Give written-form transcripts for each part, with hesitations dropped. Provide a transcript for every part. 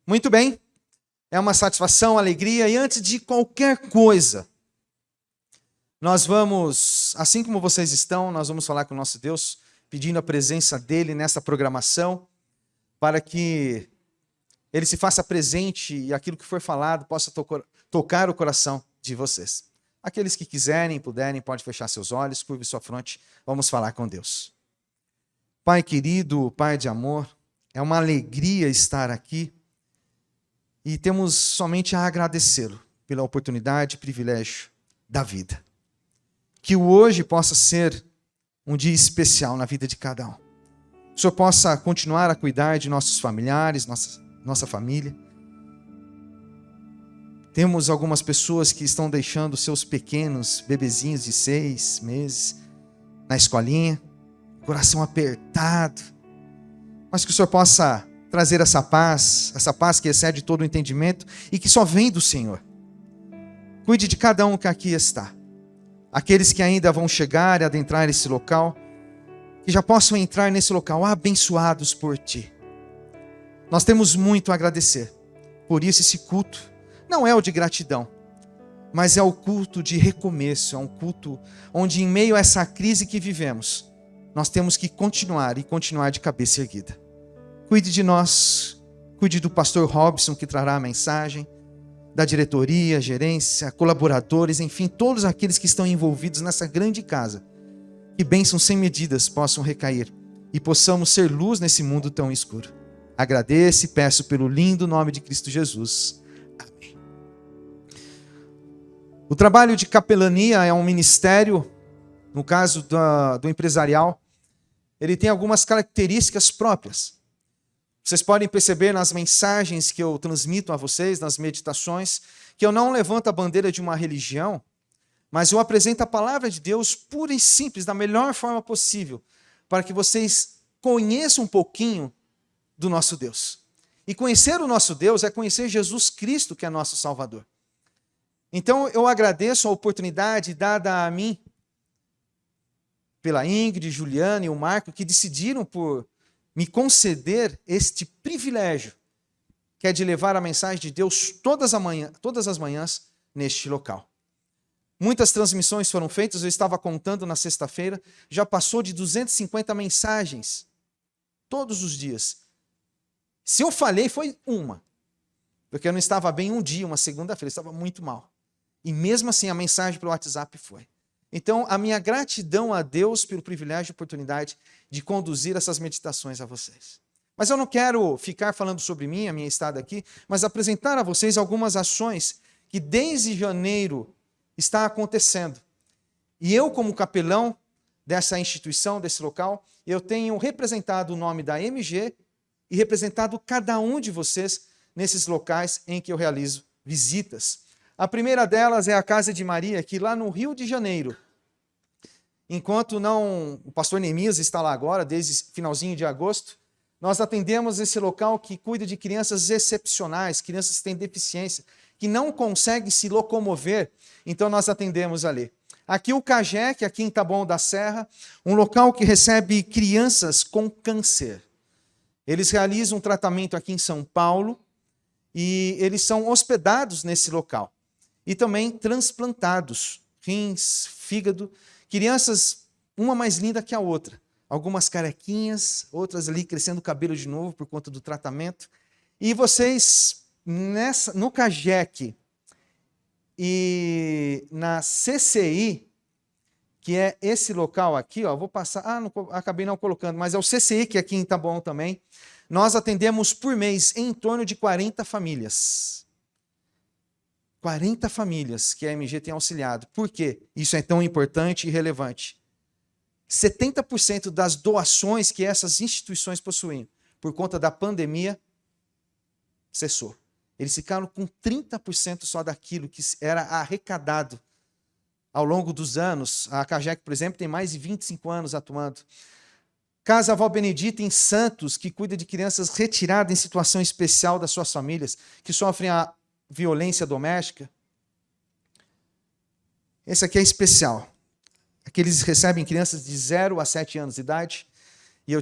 Muito bem, é uma satisfação, alegria, e antes de qualquer coisa, nós vamos, assim como vocês estão, nós vamos falar com o nosso Deus, pedindo a presença dEle nessa programação, para que Ele se faça presente e aquilo que for falado possa tocar o coração de vocês. Aqueles que quiserem e puderem, podem fechar seus olhos, curve sua fronte, vamos falar com Deus. Pai querido, Pai de amor, é uma alegria estar aqui e temos somente a agradecê-lo pela oportunidade e privilégio da vida. Que o hoje possa ser um dia especial na vida de cada um. O Senhor possa continuar a cuidar de nossos familiares, nossa família. Temos algumas pessoas que estão deixando seus pequenos bebezinhos de 6 meses na escolinha, coração apertado. Mas que o Senhor possa trazer essa paz que excede todo o entendimento e que só vem do Senhor. Cuide de cada um que aqui está. Aqueles que ainda vão chegar e adentrar esse local, que já possam entrar nesse local abençoados por Ti. Nós temos muito a agradecer. Por isso esse culto não é o de gratidão, mas é o culto de recomeço, é um culto onde em meio a essa crise que vivemos, nós temos que continuar de cabeça erguida. Cuide de nós, cuide do pastor Robson que trará a mensagem, da diretoria, gerência, colaboradores, enfim, todos aqueles que estão envolvidos nessa grande casa. Que bênçãos sem medidas possam recair e possamos ser luz nesse mundo tão escuro. Agradeço e peço pelo lindo nome de Cristo Jesus. Amém. O trabalho de capelania é um ministério, no caso do empresarial, ele tem algumas características próprias. Vocês podem perceber nas mensagens que eu transmito a vocês, nas meditações, que eu não levanto a bandeira de uma religião, mas eu apresento a palavra de Deus pura e simples, da melhor forma possível, para que vocês conheçam um pouquinho do nosso Deus. E conhecer o nosso Deus é conhecer Jesus Cristo, que é nosso Salvador. Então eu agradeço a oportunidade dada a mim, pela Ingrid, Juliana e o Marco, que decidiram por me conceder este privilégio, que é de levar a mensagem de Deus todas as manhãs neste local. Muitas transmissões foram feitas, eu estava contando na sexta-feira, já passou de 250 mensagens, todos os dias. Se eu falhei, foi uma, porque eu não estava bem um dia, uma segunda-feira, eu estava muito mal. E mesmo assim a mensagem pelo WhatsApp foi. Então, a minha gratidão a Deus pelo privilégio e oportunidade de conduzir essas meditações a vocês. Mas eu não quero ficar falando sobre mim, a minha estada aqui, mas apresentar a vocês algumas ações que desde janeiro está acontecendo. E eu, como capelão dessa instituição, desse local, eu tenho representado o nome da MG e representado cada um de vocês nesses locais em que eu realizo visitas. A primeira delas é a Casa de Maria, que lá no Rio de Janeiro. Enquanto o pastor Neemias está lá agora, desde finalzinho de agosto, nós atendemos esse local que cuida de crianças excepcionais, crianças que têm deficiência, que não conseguem se locomover, então nós atendemos ali. Aqui o CAGEC, aqui em Taboão da Serra, um local que recebe crianças com câncer. Eles realizam um tratamento aqui em São Paulo e eles são hospedados nesse local. E também transplantados, rins, fígado, crianças, uma mais linda que a outra. Algumas carequinhas, outras ali crescendo o cabelo de novo por conta do tratamento. E vocês, no CAGEC e na CCI, que é esse local aqui, ó, vou passar, acabei não colocando, mas é o CCI, que é aqui em Taboão também, nós atendemos por mês em torno de 40 famílias. 40 famílias que a MG tem auxiliado. Por quê? Isso é tão importante e relevante. 70% das doações que essas instituições possuem, por conta da pandemia, cessou. Eles ficaram com 30% só daquilo que era arrecadado ao longo dos anos. A CAGEC, por exemplo, tem mais de 25 anos atuando. Casa Avó Benedita em Santos, que cuida de crianças retiradas em situação especial das suas famílias, que sofrem a violência doméstica. Esse aqui é especial. Aqui eles recebem crianças de 0 a 7 anos de idade. E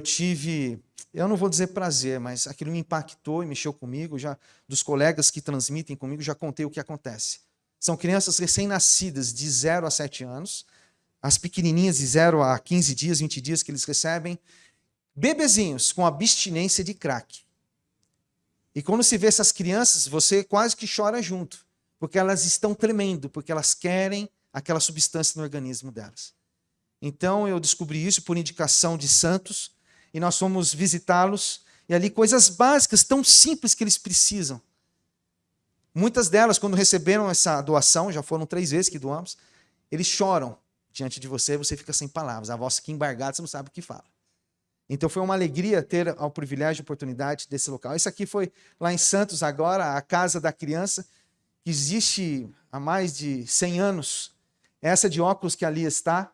eu não vou dizer prazer, mas aquilo me impactou e mexeu comigo. Já dos colegas que transmitem comigo, já contei o que acontece. São crianças recém-nascidas de 0 a 7 anos, as pequenininhas de 0 a 15 dias, 20 dias que eles recebem, bebezinhos com abstinência de crack. E quando se vê essas crianças, você quase que chora junto, porque elas estão tremendo, porque elas querem aquela substância no organismo delas. Então eu descobri isso por indicação de santos, e nós fomos visitá-los, e ali coisas básicas, tão simples que eles precisam. Muitas delas, quando receberam essa doação, já foram 3 vezes que doamos, eles choram diante de você, você fica sem palavras, a voz fica embargada, você não sabe o que fala. Então foi uma alegria ter o privilégio e a oportunidade desse local. Esse aqui foi lá em Santos agora, a Casa da Criança, que existe há mais de 100 anos. Essa de óculos que ali está,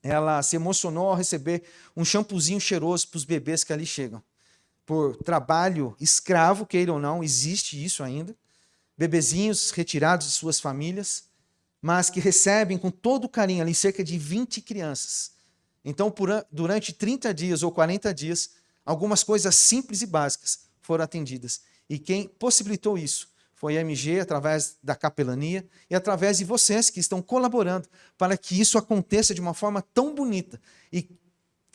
ela se emocionou ao receber um shampoozinho cheiroso para os bebês que ali chegam. Por trabalho escravo, queira ou não, existe isso ainda. Bebezinhos retirados de suas famílias, mas que recebem com todo o carinho ali cerca de 20 crianças. Então, durante 30 dias ou 40 dias, algumas coisas simples e básicas foram atendidas. E quem possibilitou isso foi a MG, através da capelania e através de vocês que estão colaborando para que isso aconteça de uma forma tão bonita. E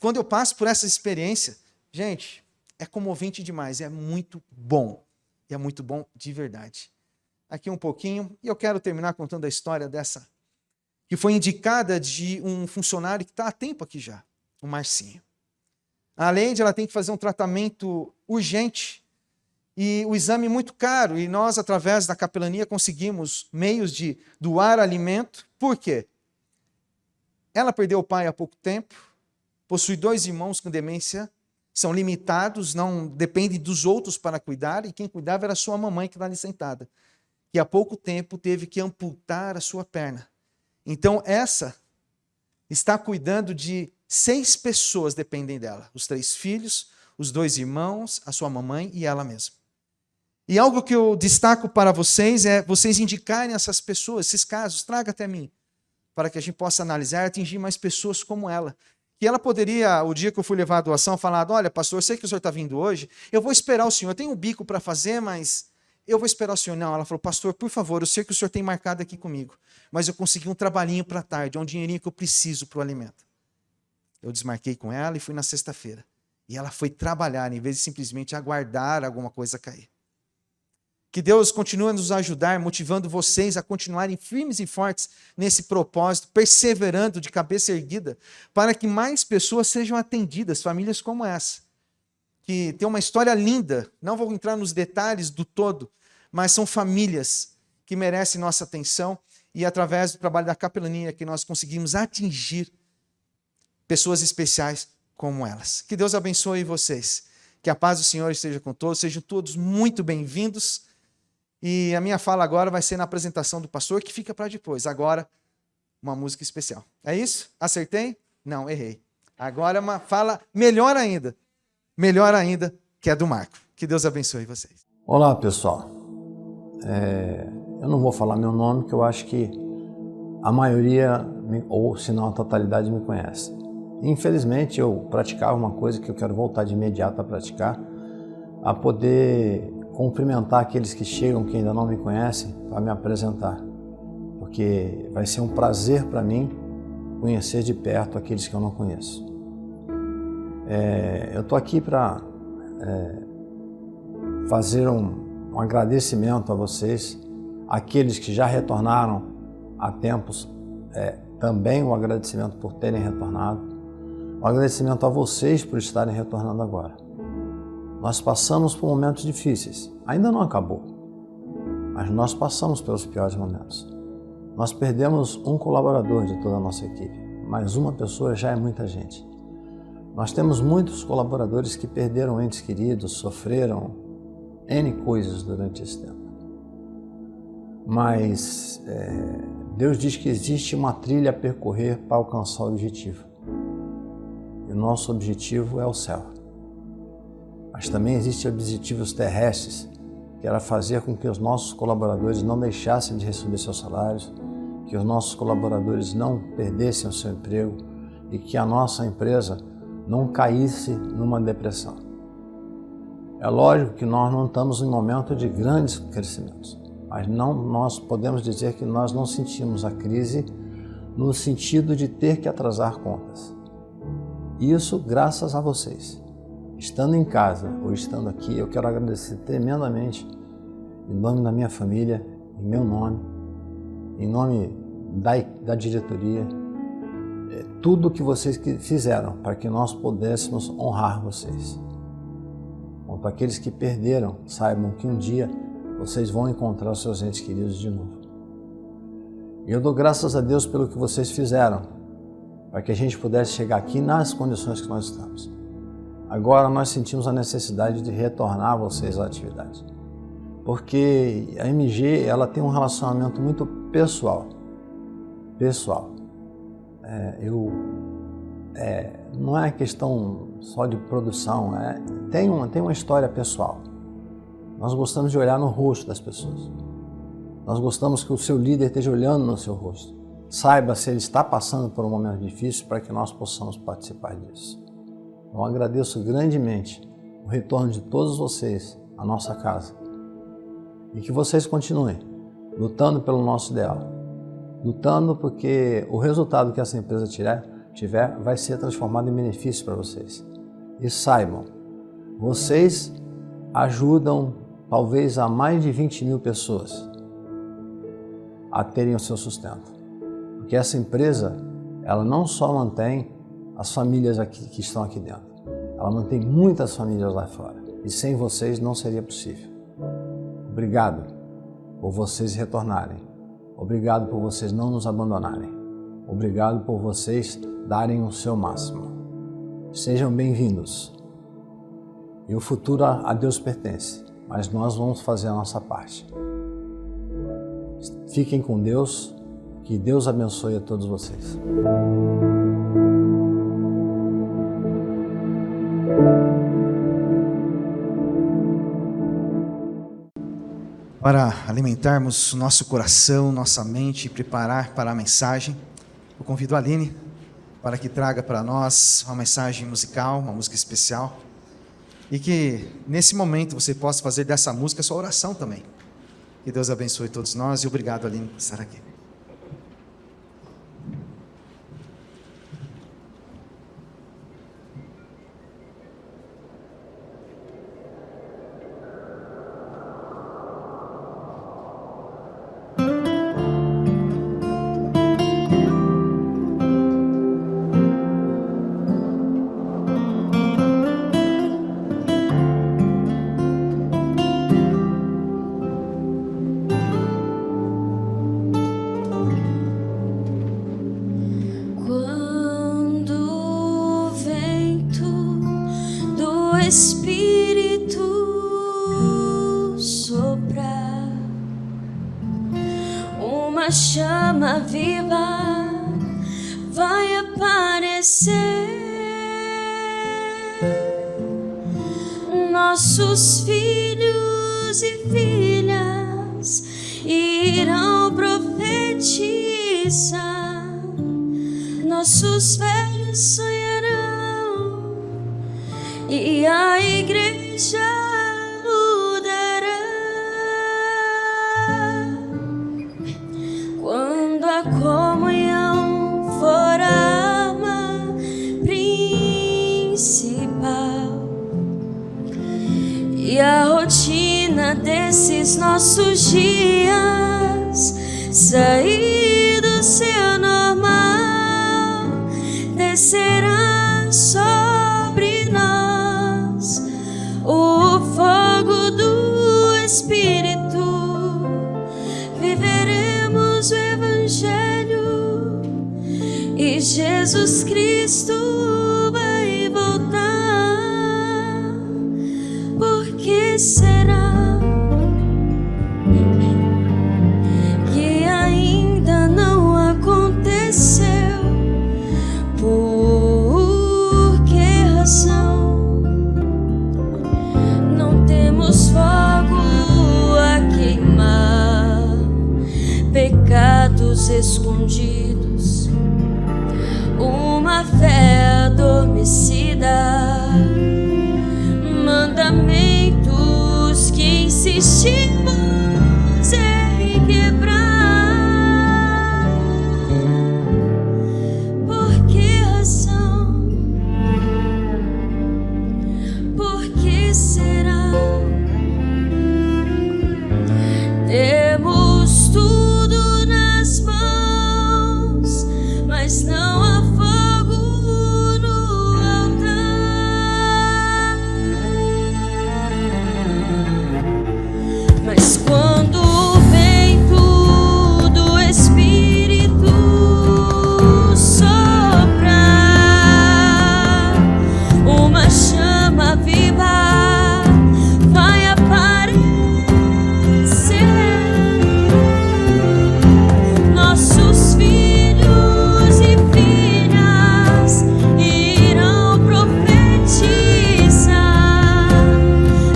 quando eu passo por essa experiência, gente, é comovente demais, é muito bom. E é muito bom de verdade. Aqui um pouquinho, e eu quero terminar contando a história dessa, que foi indicada de um funcionário que está há tempo aqui já, o Marcinho. Além de ela tem que fazer um tratamento urgente e o exame muito caro, e nós, através da capelania, conseguimos meios de doar alimento. Por quê? Ela perdeu o pai há pouco tempo, possui 2 irmãos com demência, são limitados, não dependem dos outros para cuidar, e quem cuidava era a sua mamãe que está ali sentada, que há pouco tempo teve que amputar a sua perna. Então, essa está cuidando de 6 pessoas dependem dela. Os 3 filhos, os 2 irmãos, a sua mamãe e ela mesma. E algo que eu destaco para vocês é vocês indicarem essas pessoas, esses casos, traga até mim, para que a gente possa analisar e atingir mais pessoas como ela. Que ela poderia, o dia que eu fui levar a doação, falar, olha, pastor, eu sei que o senhor está vindo hoje, eu vou esperar o senhor, eu tenho um bico para fazer, mas eu vou esperar o senhor. Não, ela falou, pastor, por favor, eu sei que o senhor tem marcado aqui comigo, mas eu consegui um trabalhinho para tarde, um dinheirinho que eu preciso para o alimento. Eu desmarquei com ela e fui na sexta-feira. E ela foi trabalhar, em vez de simplesmente aguardar alguma coisa cair. Que Deus continue a nos ajudar, motivando vocês a continuarem firmes e fortes nesse propósito, perseverando de cabeça erguida, para que mais pessoas sejam atendidas, famílias como essa. Que tem uma história linda, não vou entrar nos detalhes do todo, mas são famílias que merecem nossa atenção e através do trabalho da capelania que nós conseguimos atingir pessoas especiais como elas. Que Deus abençoe vocês, que a paz do Senhor esteja com todos, sejam todos muito bem-vindos. E a minha fala agora vai ser na apresentação do pastor, que fica para depois. Agora, uma música especial. É isso? Acertei? Não, errei. Agora uma fala melhor ainda, que é do Marco. Que Deus abençoe vocês. Olá, pessoal. Eu não vou falar meu nome, que eu acho que a maioria, ou se não a totalidade, me conhece. Infelizmente, eu praticava uma coisa que eu quero voltar de imediato a praticar, a poder cumprimentar aqueles que chegam, que ainda não me conhecem, para me apresentar. Porque vai ser um prazer para mim conhecer de perto aqueles que eu não conheço. Eu estou aqui para fazer um agradecimento a vocês, aqueles que já retornaram há tempos, também um agradecimento por terem retornado, um agradecimento a vocês por estarem retornando agora. Nós passamos por momentos difíceis, ainda não acabou, mas nós passamos pelos piores momentos. Nós perdemos um colaborador de toda a nossa equipe, mas uma pessoa já é muita gente. Nós temos muitos colaboradores que perderam entes queridos, sofreram N coisas durante esse tempo. Mas Deus diz que existe uma trilha a percorrer para alcançar o objetivo. E o nosso objetivo é o céu. Mas também existem objetivos terrestres, que era fazer com que os nossos colaboradores não deixassem de receber seus salários, que os nossos colaboradores não perdessem o seu emprego e que a nossa empresa não caísse numa depressão. É lógico que nós não estamos em momento de grandes crescimentos, mas nós podemos dizer que nós não sentimos a crise no sentido de ter que atrasar contas. Isso graças a vocês. Estando em casa ou estando aqui, eu quero agradecer tremendamente, em nome da minha família, em meu nome, em nome da diretoria, tudo o que vocês fizeram para que nós pudéssemos honrar vocês. Quanto àqueles que perderam, saibam que um dia vocês vão encontrar os seus entes queridos de novo. E eu dou graças a Deus pelo que vocês fizeram, para que a gente pudesse chegar aqui nas condições que nós estamos. Agora nós sentimos a necessidade de retornar vocês à atividade, porque a MG ela tem um relacionamento muito pessoal. Não é questão só de produção, tem uma história pessoal. Nós gostamos de olhar no rosto das pessoas. Nós gostamos que o seu líder esteja olhando no seu rosto. Saiba se ele está passando por um momento difícil para que nós possamos participar disso. Eu agradeço grandemente o retorno de todos vocês à nossa casa. E que vocês continuem lutando pelo nosso ideal. Lutando porque o resultado que essa empresa tiver vai ser transformado em benefício para vocês. E saibam, vocês ajudam talvez a mais de 20 mil pessoas a terem o seu sustento. Porque essa empresa, ela não só mantém as famílias aqui, que estão aqui dentro, ela mantém muitas famílias lá fora. E sem vocês não seria possível. Obrigado por vocês retornarem. Obrigado por vocês não nos abandonarem. Obrigado por vocês darem o seu máximo. Sejam bem-vindos. E o futuro a Deus pertence, mas nós vamos fazer a nossa parte. Fiquem com Deus, que Deus abençoe a todos vocês. Para alimentarmos o nosso coração, nossa mente e preparar para a mensagem, eu convido a Aline para que traga para nós uma mensagem musical, uma música especial, e que nesse momento você possa fazer dessa música a sua oração também. Que Deus abençoe todos nós e obrigado, Aline, por estar aqui. Chama viva vai aparecer. Nossos filhos e filhas irão profetizar. Nossos velhos sonharão e a igreja comunhão for a arma principal e a rotina desses nossos dias sair do seu normal, descerá sobre nós o fogo do Espírito. Viveremos o Evangelho e Jesus Cristo vai voltar. Por que será que ainda não aconteceu? Por que razão não temos fogo a queimar? Pecados escondidos, uma fé adormecida, mandamento últimos em quebrar. Por que razão? Por que será? Temos tudo nas mãos, mas não há fogo no altar. Mas quando vem tudo, Espírito soprar, uma chama viva vai aparecer. Nossos filhos e filhas irão profetizar,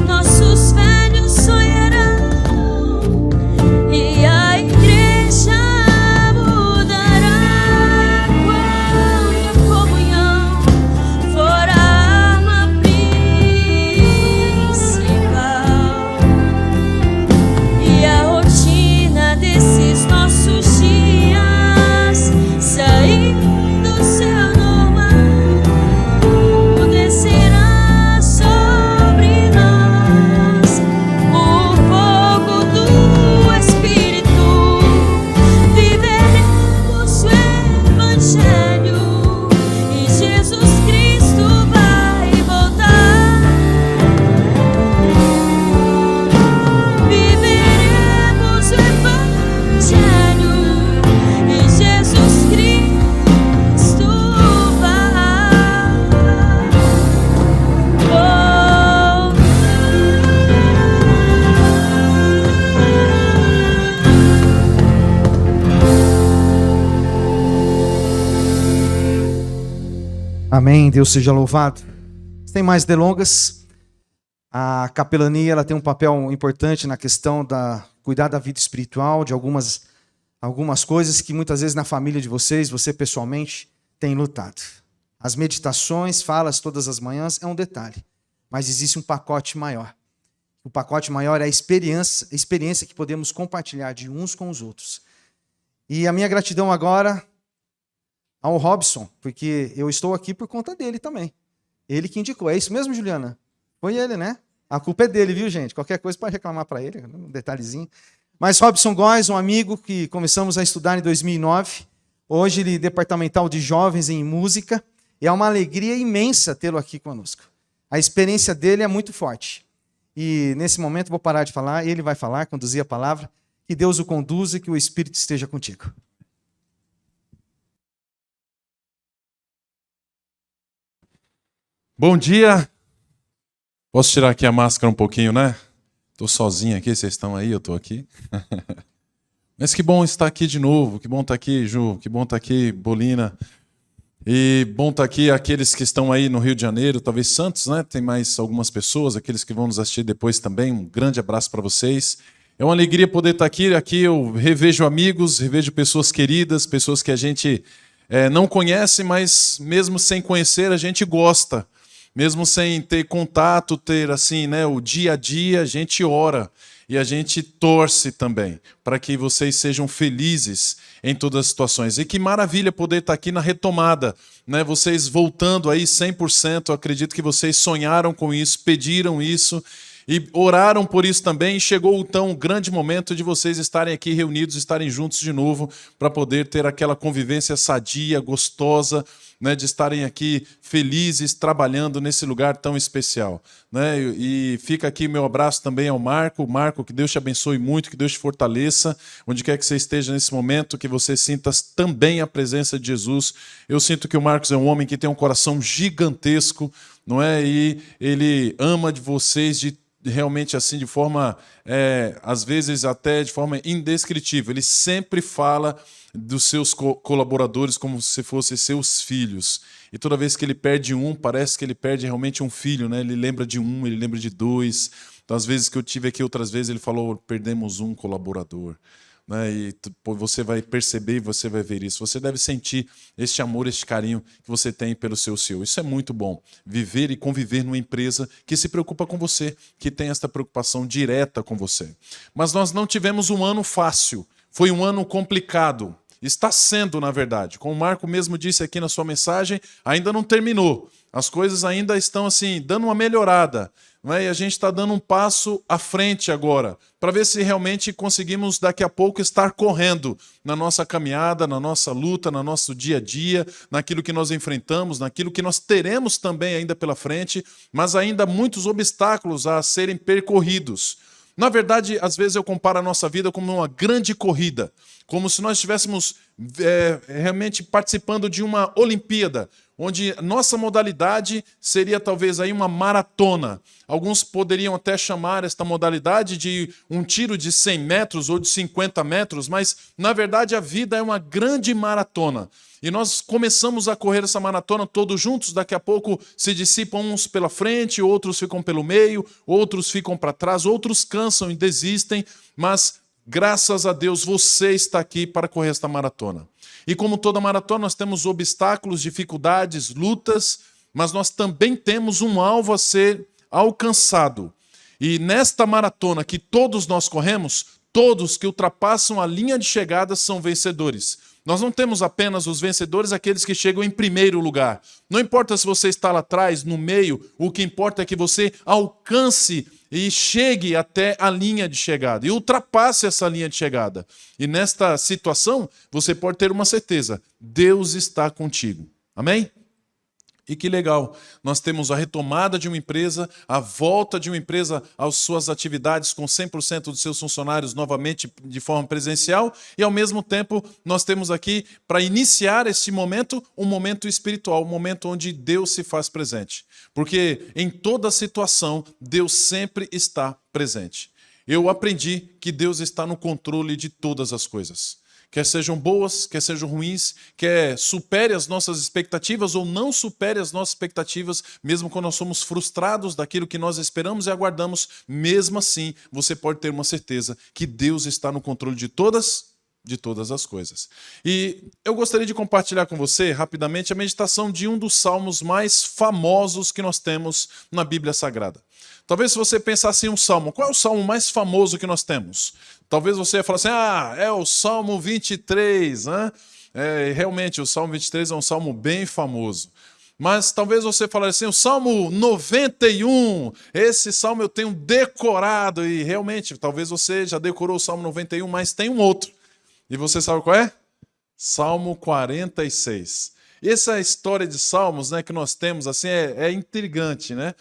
nossos velhos sonharão e a igreja mudará. Quando a comunhão for a arma principal e a rotina desses nossos dias sair do seu normal, descerá sobre nós o fogo do Espírito. Viveremos o Evangelho e Jesus Cristo vai voltar. Viveremos o Evangelho e Jesus Cristo vai voltar. Amém, Deus seja louvado. Sem mais delongas, a capelania ela tem um papel importante na questão da cuidar da vida espiritual, de algumas coisas que muitas vezes na família de vocês, você pessoalmente, tem lutado. As meditações, falas todas as manhãs é um detalhe, mas existe um pacote maior. O pacote maior é a experiência que podemos compartilhar de uns com os outros. E a minha gratidão agora ao Robson, porque eu estou aqui por conta dele também. Ele que indicou. É isso mesmo, Juliana? Foi ele, né? A culpa é dele, viu, gente? Qualquer coisa pode reclamar para ele, um detalhezinho. Mas Robson Góes, um amigo que começamos a estudar em 2009, hoje ele é departamental de jovens em música, e é uma alegria imensa tê-lo aqui conosco. A experiência dele é muito forte. E nesse momento vou parar de falar, ele vai falar, conduzir a palavra, que Deus o conduza e que o Espírito esteja contigo. Bom dia. Posso tirar aqui a máscara um pouquinho, né? Estou sozinho aqui, vocês estão aí, eu estou aqui. Mas que bom estar aqui de novo, que bom estar aqui, Ju, que bom estar aqui, Bolina. E bom estar aqui aqueles que estão aí no Rio de Janeiro, talvez Santos, né? Tem mais algumas pessoas, aqueles que vão nos assistir depois também. Um grande abraço para vocês. É uma alegria poder estar aqui. Aqui eu revejo amigos, revejo pessoas queridas, pessoas que a gente não conhece, mas mesmo sem conhecer, a gente gosta. Mesmo sem ter contato, ter assim, né, o dia a dia, a gente ora e a gente torce também para que vocês sejam felizes em todas as situações. E que maravilha poder estar aqui na retomada, né? Vocês voltando aí 100%, eu acredito que vocês sonharam com isso, pediram isso e oraram por isso também. E chegou então o grande momento de vocês estarem aqui reunidos, estarem juntos de novo para poder ter aquela convivência sadia, gostosa, né, de estarem aqui felizes, trabalhando nesse lugar tão especial. Né? E fica aqui meu abraço também ao Marco. Marco, que Deus te abençoe muito, que Deus te fortaleça, onde quer que você esteja nesse momento, que você sinta também a presença de Jesus. Eu sinto que o Marcos é um homem que tem um coração gigantesco, não é? E ele ama de vocês realmente assim de forma, às vezes até de forma indescritível. Ele sempre fala dos seus colaboradores como se fossem seus filhos. E toda vez que ele perde um, parece que ele perde realmente um filho, né? Ele lembra de um, ele lembra de dois. Então, às vezes que eu tive aqui, outras vezes ele falou, perdemos um colaborador. né? E você vai perceber, você vai ver isso. Você deve sentir este amor, este carinho que você tem pelo seu CEO. Isso é muito bom. Viver e conviver numa empresa que se preocupa com você, que tem esta preocupação direta com você. Mas nós não tivemos um ano fácil. Foi um ano complicado. Está sendo, na verdade. Como o Marco mesmo disse aqui na sua mensagem, ainda não terminou. As coisas ainda estão assim, dando uma melhorada. Não é? E a gente está dando um passo à frente agora, para ver se realmente conseguimos daqui a pouco estar correndo na nossa caminhada, na nossa luta, no nosso dia a dia, naquilo que nós enfrentamos, naquilo que nós teremos também ainda pela frente, mas ainda muitos obstáculos a serem percorridos. Na verdade, às vezes eu comparo a nossa vida como uma grande corrida, como se nós estivéssemos realmente participando de uma Olimpíada, onde nossa modalidade seria talvez aí uma maratona. Alguns poderiam até chamar esta modalidade de um tiro de 100 metros ou de 50 metros, mas na verdade a vida é uma grande maratona. E nós começamos a correr essa maratona todos juntos, daqui a pouco se dissipam uns pela frente, outros ficam pelo meio, outros ficam para trás, outros cansam e desistem, mas graças a Deus você está aqui para correr esta maratona. E como toda maratona, nós temos obstáculos, dificuldades, lutas, mas nós também temos um alvo a ser alcançado. E nesta maratona que todos nós corremos, todos que ultrapassam a linha de chegada são vencedores. Nós não temos apenas os vencedores, aqueles que chegam em primeiro lugar. Não importa se você está lá atrás, no meio, o que importa é que você alcance e chegue até a linha de chegada e ultrapasse essa linha de chegada. E nesta situação, você pode ter uma certeza: Deus está contigo. Amém? E que legal, nós temos a retomada de uma empresa, a volta de uma empresa às suas atividades com 100% dos seus funcionários novamente de forma presencial e, ao mesmo tempo, nós temos aqui, para iniciar este momento, um momento espiritual, um momento onde Deus se faz presente. Porque em toda situação, Deus sempre está presente. Eu aprendi que Deus está no controle de todas as coisas. Quer sejam boas, quer sejam ruins, quer supere as nossas expectativas ou não supere as nossas expectativas, mesmo quando nós somos frustrados daquilo que nós esperamos e aguardamos, mesmo assim, você pode ter uma certeza que Deus está no controle de todas as coisas. E eu gostaria de compartilhar com você, rapidamente, a meditação de um dos salmos mais famosos que nós temos na Bíblia Sagrada. Talvez se você pensasse em um salmo, qual é o salmo mais famoso que nós temos? Talvez você ia falar assim, é o Salmo 23, né? Realmente, o Salmo 23 é um salmo bem famoso. Mas talvez você fale assim, o Salmo 91, esse salmo eu tenho decorado, e realmente, talvez você já decorou o Salmo 91, mas tem um outro. E você sabe qual é? Salmo 46. Essa história de salmos, né, que nós temos assim, é intrigante, né?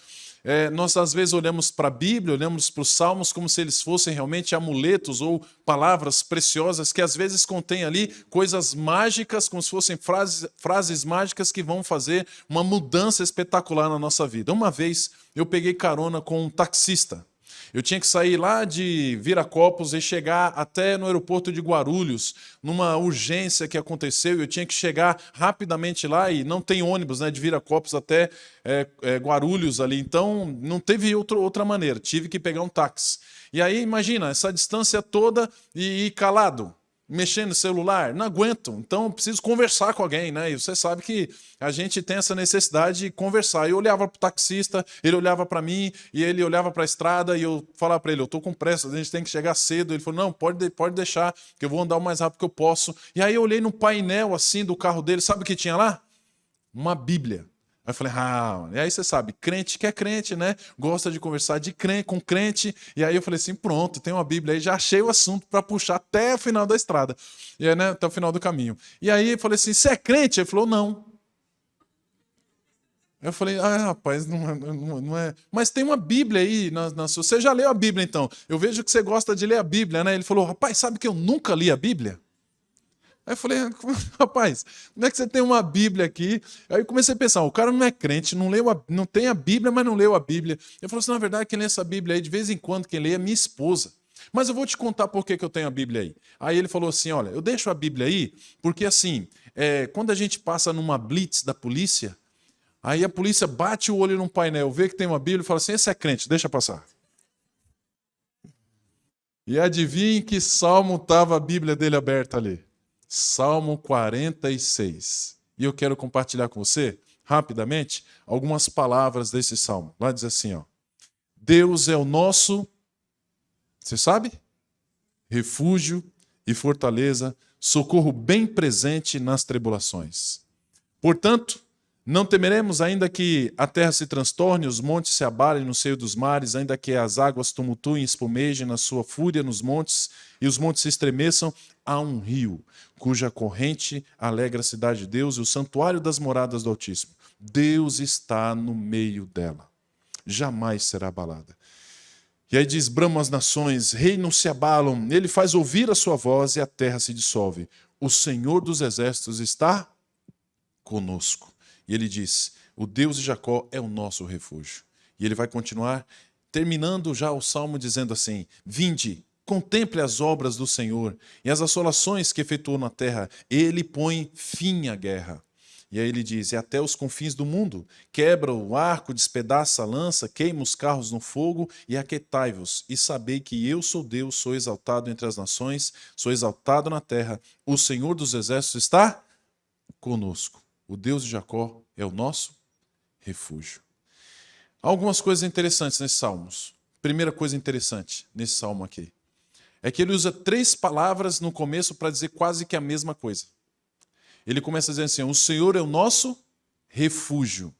Nós às vezes olhamos para a Bíblia, olhamos para os salmos como se eles fossem realmente amuletos ou palavras preciosas que às vezes contêm ali coisas mágicas, como se fossem frases mágicas que vão fazer uma mudança espetacular na nossa vida. Uma vez eu peguei carona com um taxista. Eu tinha que sair lá de Viracopos e chegar até no aeroporto de Guarulhos, numa urgência que aconteceu. Eu tinha que chegar rapidamente lá e não tem ônibus, né, de Viracopos até Guarulhos ali. Então não teve outra maneira, tive que pegar um táxi. E aí imagina, essa distância toda e ir calado, mexendo no celular, não aguento, então eu preciso conversar com alguém, né? E você sabe que a gente tem essa necessidade de conversar. Eu olhava para o taxista, ele olhava para mim, e ele olhava para a estrada, e eu falava para ele, eu estou com pressa, a gente tem que chegar cedo. Ele falou, não, pode deixar, que eu vou andar o mais rápido que eu posso. E aí eu olhei no painel assim do carro dele, sabe o que tinha lá? Uma Bíblia. Aí eu falei, e aí você sabe, crente que é crente, né? Gosta de conversar com crente. E aí eu falei assim, pronto, tem uma Bíblia aí, já achei o assunto para puxar até o final da estrada. E aí, né, até o final do caminho. E aí eu falei assim, você é crente? Ele falou, não. Eu falei, rapaz, não é. Mas tem uma Bíblia aí na sua. Você já leu a Bíblia, então? Eu vejo que você gosta de ler a Bíblia, né? Ele falou, rapaz, sabe que eu nunca li a Bíblia? Aí eu falei, rapaz, como é que você tem uma Bíblia aqui? Aí eu comecei a pensar, o cara não é crente, não tem a Bíblia, mas não leu a Bíblia. Eu falei assim, na verdade, quem lê essa Bíblia aí, de vez em quando, quem lê é minha esposa. Mas eu vou te contar por que eu tenho a Bíblia aí. Aí ele falou assim, olha, eu deixo a Bíblia aí, porque assim, quando a gente passa numa blitz da polícia, aí a polícia bate o olho num painel, vê que tem uma Bíblia e fala assim, esse é crente, deixa passar. E adivinhe que salmo estava a Bíblia dele aberta ali? Salmo 46. E eu quero compartilhar com você, rapidamente, algumas palavras desse salmo. Lá diz assim, ó: Deus é o nosso, você sabe? Refúgio e fortaleza, socorro bem presente nas tribulações. Portanto, não temeremos, ainda que a terra se transtorne, os montes se abalem no seio dos mares, ainda que as águas tumultuem e espumejem na sua fúria nos montes, e os montes se estremeçam. Há um rio, cuja corrente alegra a cidade de Deus e o santuário das moradas do Altíssimo. Deus está no meio dela, jamais será abalada. E aí diz: bramam as nações, reinos se abalam, ele faz ouvir a sua voz e a terra se dissolve. O Senhor dos exércitos está conosco. E ele diz: o Deus de Jacó é o nosso refúgio. E ele vai continuar, terminando já o salmo dizendo assim: vinde, contemple as obras do Senhor e as assolações que efetuou na terra. Ele põe fim à guerra. E aí ele diz: e até os confins do mundo, quebra o arco, despedaça a lança, queima os carros no fogo, e aquietai-vos, e sabei que eu sou Deus, sou exaltado entre as nações, sou exaltado na terra, o Senhor dos exércitos está conosco. O Deus de Jacó é o nosso refúgio. Há algumas coisas interessantes nesses salmos. Primeira coisa interessante nesse salmo aqui é que ele usa 3 palavras no começo para dizer quase que a mesma coisa. Ele começa dizendo assim: o Senhor é o nosso refúgio.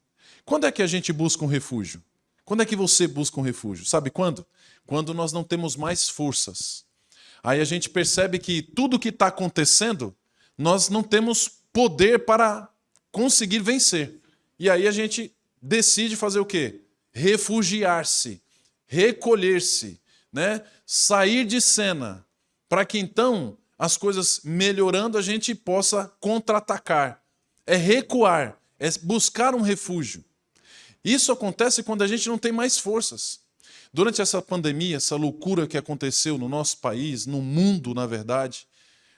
Quando é que a gente busca um refúgio? Quando é que você busca um refúgio? Sabe quando? Quando nós não temos mais forças. Aí a gente percebe que tudo que está acontecendo, nós não temos poder para conseguir vencer. E aí a gente decide fazer o quê? Refugiar-se, recolher-se, né? Sair de cena, para que então as coisas melhorando a gente possa contra-atacar. É recuar, é buscar um refúgio. Isso acontece quando a gente não tem mais forças. Durante essa pandemia, essa loucura que aconteceu no nosso país, no mundo, na verdade,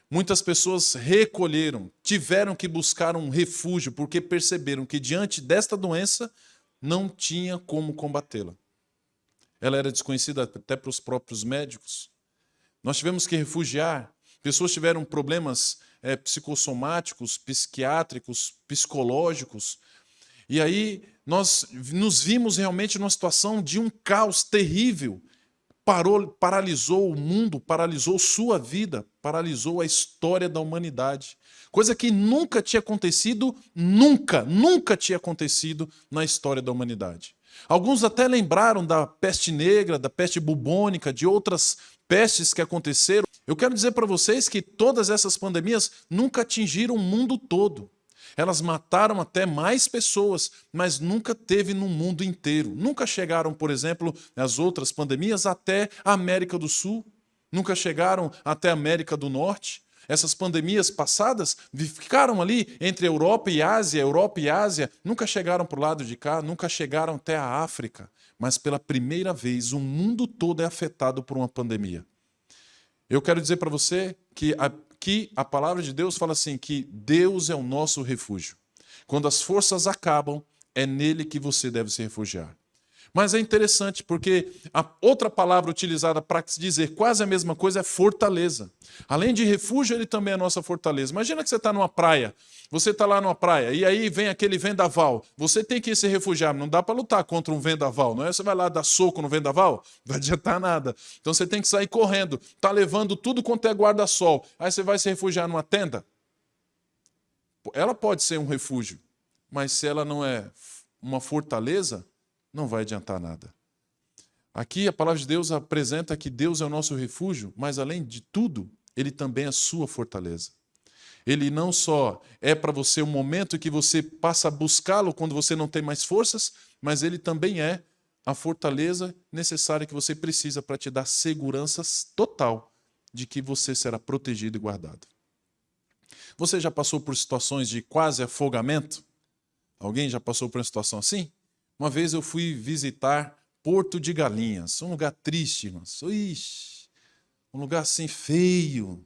muitas pessoas recolheram, tiveram que buscar um refúgio, porque perceberam que diante desta doença não tinha como combatê-la. Ela era desconhecida até para os próprios médicos. Nós tivemos que refugiar. Pessoas tiveram problemas psicossomáticos, psiquiátricos, psicológicos. E aí nós nos vimos realmente numa situação de um caos terrível. Paralisou o mundo, paralisou sua vida, paralisou a história da humanidade. Coisa que nunca tinha acontecido, nunca tinha acontecido na história da humanidade. Alguns até lembraram da peste negra, da peste bubônica, de outras pestes que aconteceram. Eu quero dizer para vocês que todas essas pandemias nunca atingiram o mundo todo. Elas mataram até mais pessoas, mas nunca teve no mundo inteiro. Nunca chegaram, por exemplo, as outras pandemias até a América do Sul. Nunca chegaram até a América do Norte. Essas pandemias passadas ficaram ali entre Europa e Ásia, nunca chegaram para o lado de cá, nunca chegaram até a África. Mas pela primeira vez o mundo todo é afetado por uma pandemia. Eu quero dizer para você que a palavra de Deus fala assim, que Deus é o nosso refúgio. Quando as forças acabam, é nele que você deve se refugiar. Mas é interessante porque a outra palavra utilizada para dizer quase a mesma coisa é fortaleza. Além de refúgio, ele também é a nossa fortaleza. Imagina que você está numa praia, você está lá numa praia e aí vem aquele vendaval. Você tem que se refugiar, não dá para lutar contra um vendaval, não é? Você vai lá dar soco no vendaval? Não vai adiantar nada. Então você tem que sair correndo, está levando tudo quanto é guarda-sol. Aí você vai se refugiar numa tenda? Ela pode ser um refúgio, mas se ela não é uma fortaleza, não vai adiantar nada. Aqui a palavra de Deus apresenta que Deus é o nosso refúgio, mas além de tudo, ele também é a sua fortaleza. Ele não só é para você um momento que você passa a buscá-lo quando você não tem mais forças, mas ele também é a fortaleza necessária que você precisa para te dar segurança total de que você será protegido e guardado. Você já passou por situações de quase afogamento? Alguém já passou por uma situação assim? Uma vez eu fui visitar Porto de Galinhas, um lugar triste, irmãos. Ixi, um lugar assim feio,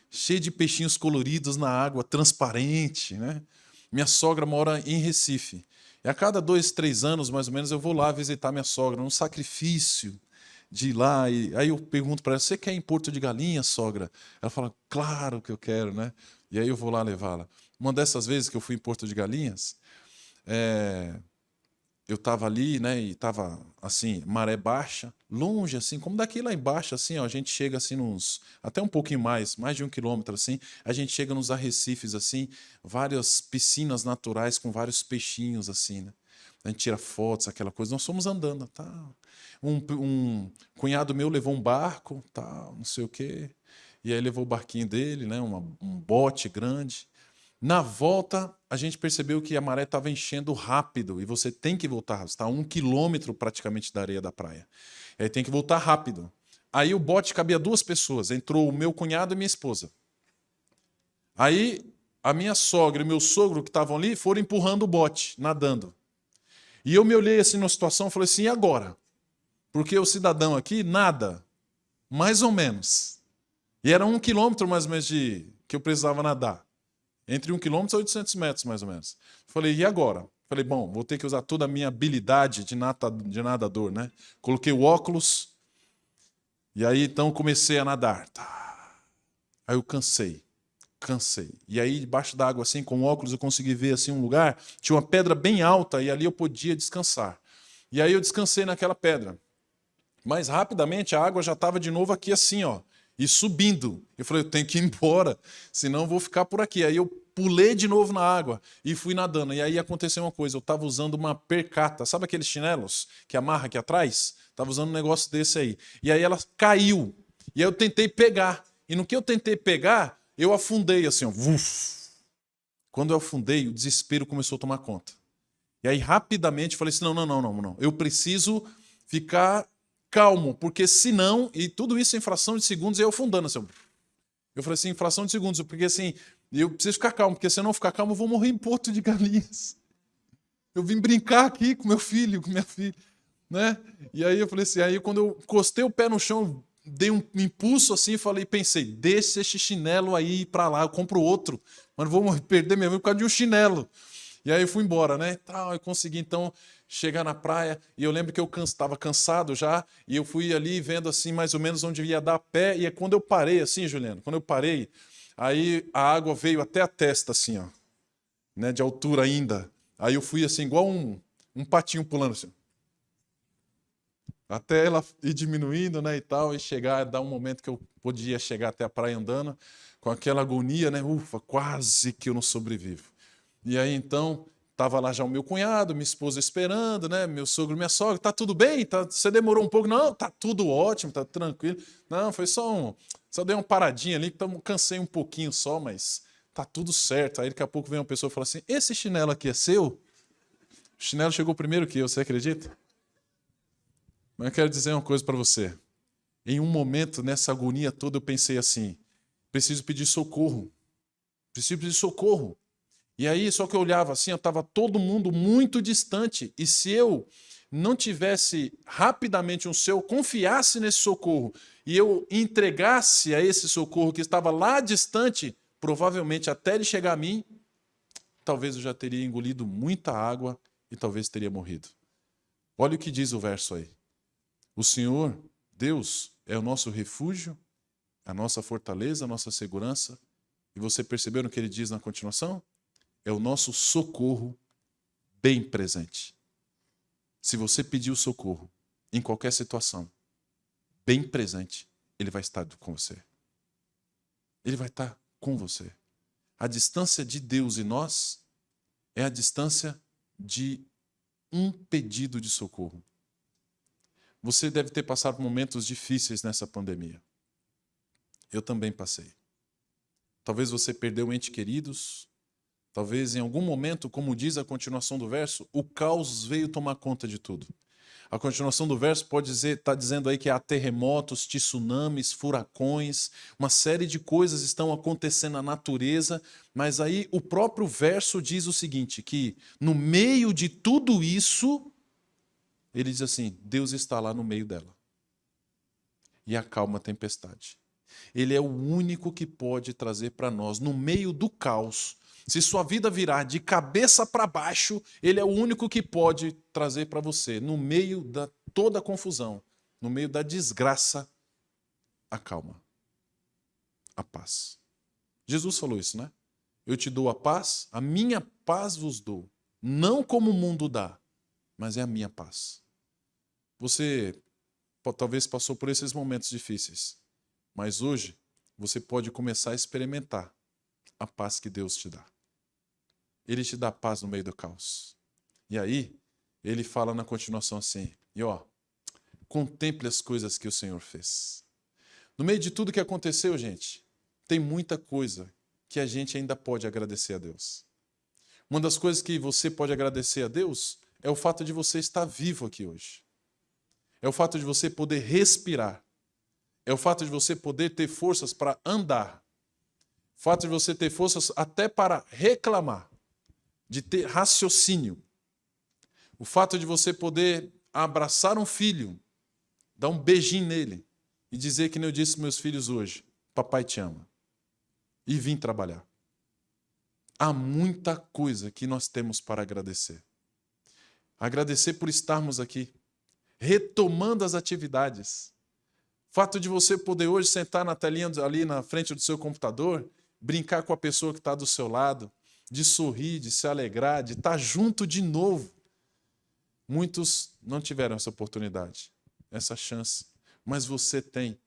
cheio de peixinhos coloridos na água, transparente, né? Minha sogra mora em Recife. E a cada 2, 3 anos, mais ou menos, eu vou lá visitar minha sogra, num sacrifício de ir lá. E aí eu pergunto para ela, você quer ir em Porto de Galinhas, sogra? Ela fala, claro que eu quero, né? E aí eu vou lá levá-la. Uma dessas vezes que eu fui em Porto de Galinhas, eu estava ali, né, e estava assim, maré baixa, longe assim, como daqui lá embaixo, assim, ó, a gente chega assim até um pouquinho mais de 1 quilômetro assim, a gente chega nos arrecifes assim, várias piscinas naturais com vários peixinhos assim, né? A gente tira fotos, aquela coisa, nós fomos andando, tá? Um cunhado meu levou um barco, tá, não sei o quê, e aí levou o barquinho dele, né, um bote grande. Na volta, a gente percebeu que a maré estava enchendo rápido e você tem que voltar. Você está a 1 quilômetro praticamente da areia da praia. E aí tem que voltar rápido. Aí o bote cabia 2 pessoas. Entrou o meu cunhado e minha esposa. Aí a minha sogra e meu sogro que estavam ali foram empurrando o bote, nadando. E eu me olhei assim na situação e falei assim, e agora? Porque o cidadão aqui nada, mais ou menos. E era 1 quilômetro mais ou menos que eu precisava nadar. Entre 1 quilômetro e 800 metros, mais ou menos. Falei, e agora? Falei, bom, vou ter que usar toda a minha habilidade de nadador, né? Coloquei o óculos, e aí então comecei a nadar. Aí eu cansei. E aí, debaixo d'água, assim, com o óculos, eu consegui ver assim, um lugar, tinha uma pedra bem alta, e ali eu podia descansar. E aí eu descansei naquela pedra. Mas rapidamente a água já estava de novo aqui assim, ó. E subindo. Eu falei, eu tenho que ir embora, senão eu vou ficar por aqui. Aí eu pulei de novo na água e fui nadando. E aí aconteceu uma coisa, eu estava usando uma percata, sabe aqueles chinelos que amarra aqui atrás? Estava usando um negócio desse aí. E aí ela caiu. E aí eu tentei pegar. E no que eu tentei pegar, eu afundei assim, ó. Uf. Quando eu afundei, o desespero começou a tomar conta. E aí rapidamente eu falei assim, não. Eu preciso ficar calmo, porque senão, e tudo isso em fração de segundos, eu afundando assim. Eu falei assim, em fração de segundos, porque assim, eu preciso ficar calmo, porque se eu não ficar calmo, eu vou morrer em Porto de Galinhas. Eu vim brincar aqui com meu filho, com minha filha, né? E aí eu falei assim, aí quando eu encostei o pé no chão, dei um impulso assim e pensei, deixa esse chinelo aí pra lá, eu compro outro, mas não vou perder minha vida por causa de um chinelo. E aí eu fui embora, né? Eu consegui então chegar na praia e eu lembro que eu estava cansado já e eu fui ali vendo assim mais ou menos onde ia dar pé e é quando eu parei assim, Juliano, quando eu parei, aí a água veio até a testa assim, ó, né, de altura ainda. Aí eu fui assim igual um patinho pulando assim. Até ela ir diminuindo, né, e tal, e chegar, dar um momento que eu podia chegar até a praia andando com aquela agonia, né? Ufa, quase que eu não sobrevivo. E aí, então, estava lá já o meu cunhado, minha esposa esperando, né? Meu sogro, minha sogra, tá tudo bem? Você demorou um pouco? Não, tá tudo ótimo, tá tranquilo. Não, foi só dei uma paradinha ali, então cansei um pouquinho só, mas tá tudo certo. Aí daqui a pouco vem uma pessoa e fala assim, esse chinelo aqui é seu? O chinelo chegou primeiro que eu, você acredita? Mas eu quero dizer uma coisa para você. Em um momento, nessa agonia toda, eu pensei assim, preciso pedir socorro. Preciso pedir socorro. E aí, só que eu olhava assim, estava todo mundo muito distante. E se eu não tivesse rapidamente se eu confiasse nesse socorro e eu entregasse a esse socorro que estava lá distante, provavelmente até ele chegar a mim, talvez eu já teria engolido muita água e talvez teria morrido. Olha o que diz o verso aí. O Senhor, Deus, é o nosso refúgio, a nossa fortaleza, a nossa segurança. E você percebeu no que ele diz na continuação? É o nosso socorro bem presente. Se você pedir o socorro em qualquer situação, bem presente, ele vai estar com você. Ele vai estar com você. A distância de Deus e nós é a distância de um pedido de socorro. Você deve ter passado por momentos difíceis nessa pandemia. Eu também passei. Talvez você perdeu entes queridos. Talvez em algum momento, como diz a continuação do verso, o caos veio tomar conta de tudo. A continuação do verso pode dizer, está dizendo aí que há terremotos, tsunamis, furacões, uma série de coisas estão acontecendo na natureza, mas aí o próprio verso diz o seguinte, que no meio de tudo isso, ele diz assim, Deus está lá no meio dela e acalma a tempestade. Ele é o único que pode trazer para nós, no meio do caos, se sua vida virar de cabeça para baixo, ele é o único que pode trazer para você, no meio da toda a confusão, no meio da desgraça, a calma, a paz. Jesus falou isso, né? Eu te dou a paz, a minha paz vos dou. Não como o mundo dá, mas é a minha paz. Você talvez passou por esses momentos difíceis, mas hoje você pode começar a experimentar a paz que Deus te dá. Ele te dá paz no meio do caos. E aí, ele fala na continuação assim, contemple as coisas que o Senhor fez. No meio de tudo que aconteceu, gente, tem muita coisa que a gente ainda pode agradecer a Deus. Uma das coisas que você pode agradecer a Deus é o fato de você estar vivo aqui hoje. É o fato de você poder respirar. É o fato de você poder ter forças para andar. O fato de você ter forças até para reclamar. De ter raciocínio. O fato de você poder abraçar um filho, dar um beijinho nele e dizer que nem eu disse aos meus filhos hoje, papai te ama. E vim trabalhar. Há muita coisa que nós temos para agradecer. Agradecer por estarmos aqui, retomando as atividades. O fato de você poder hoje sentar na telinha ali na frente do seu computador, brincar com a pessoa que está do seu lado, de sorrir, de se alegrar, de estar junto de novo. Muitos não tiveram essa oportunidade, essa chance, mas você tem.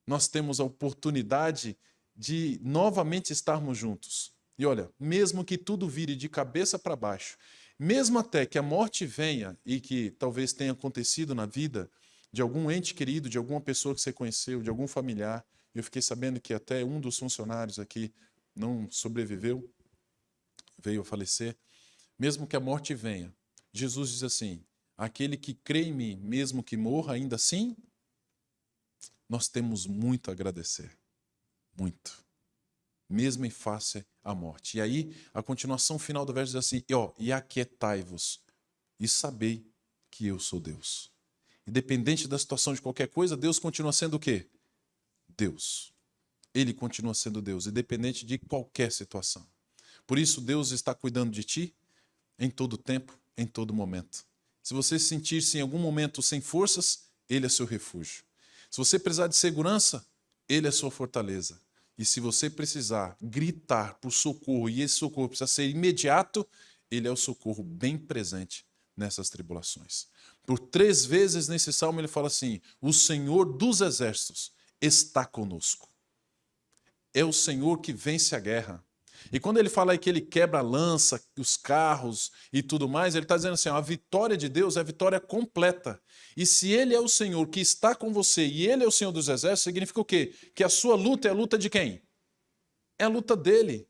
Nós temos a oportunidade de novamente estarmos juntos. E olha, mesmo que tudo vire de cabeça para baixo, mesmo até que a morte venha e que talvez tenha acontecido na vida de algum ente querido, de alguma pessoa que você conheceu, de algum familiar, eu fiquei sabendo que até um dos funcionários aqui não sobreviveu, veio a falecer, mesmo que a morte venha, Jesus diz assim, aquele que crê em mim, mesmo que morra, ainda assim, nós temos muito a agradecer. Muito. Mesmo em face à morte. E aí, a continuação final do verso diz assim, e aquietai-vos, e sabei que eu sou Deus. Independente da situação de qualquer coisa, Deus continua sendo o quê? Deus. Ele continua sendo Deus, independente de qualquer situação. Por isso, Deus está cuidando de ti em todo tempo, em todo momento. Se você sentir-se em algum momento sem forças, Ele é seu refúgio. Se você precisar de segurança, Ele é sua fortaleza. E se você precisar gritar por socorro, e esse socorro precisa ser imediato, Ele é o socorro bem presente nessas tribulações. Por 3 vezes nesse salmo ele fala assim, o Senhor dos exércitos está conosco. É o Senhor que vence a guerra. E quando ele fala aí que ele quebra a lança, os carros e tudo mais, ele está dizendo assim, a vitória de Deus é a vitória completa. E se ele é o Senhor que está com você e ele é o Senhor dos exércitos, significa o quê? Que a sua luta é a luta de quem? É a luta dele.